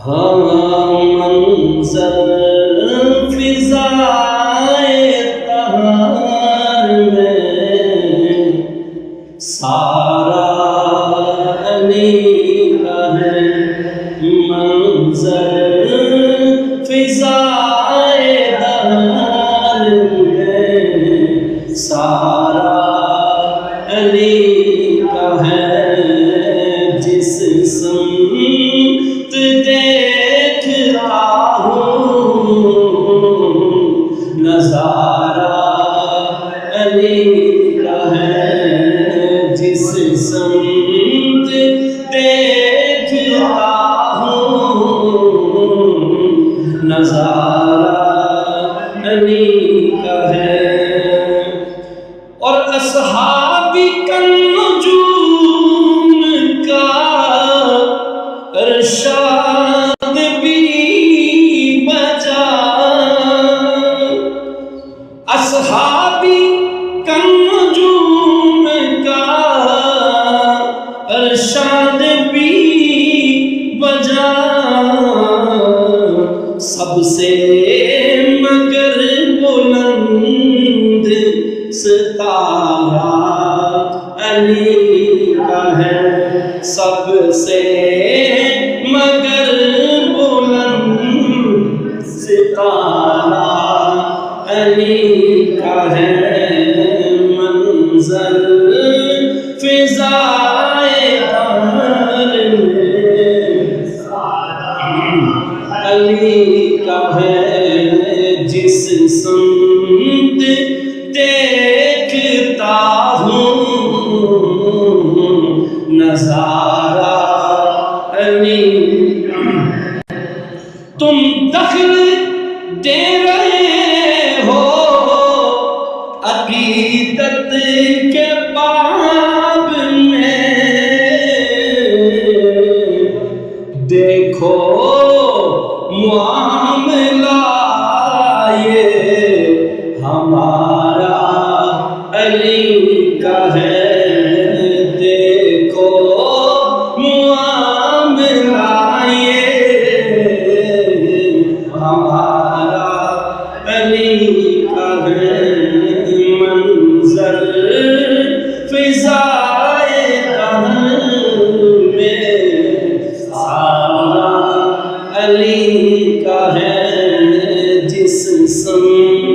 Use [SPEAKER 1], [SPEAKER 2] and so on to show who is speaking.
[SPEAKER 1] ہاں منظر فضائے طہر میں سارا علی کا ہے، منظر فضائے طہر میں سارا علی کا ہے، جس سمت دیکھ رہا ہوں نظارہ علی کا ہے، جس سمت دیکھ رہا ہوں نظارہ علی کا ہے۔ اور اصحابی کا نجوم کا ارشاد بھی بجا، اصحابی کا نجوم کا ارشاد بھی بجا، سب سے مگر بلند ستارہ علی کا ہے، سب سے مگر بلند ستارہ علی کا ہے، منظر فضائے طہر میں علی کا ہے، جس سمت دیکھتا ہوں نظارہ علی۔ تم دخل دے رہے ہو عقیدت کے باب میں، دیکھو معاملہ یہ ہمارا علی کا ہے، دیکھو معاملہ یہ ہمارا علی کا ہے، منظر فضائے طہر میں سارا علی کا ہے، جس سمت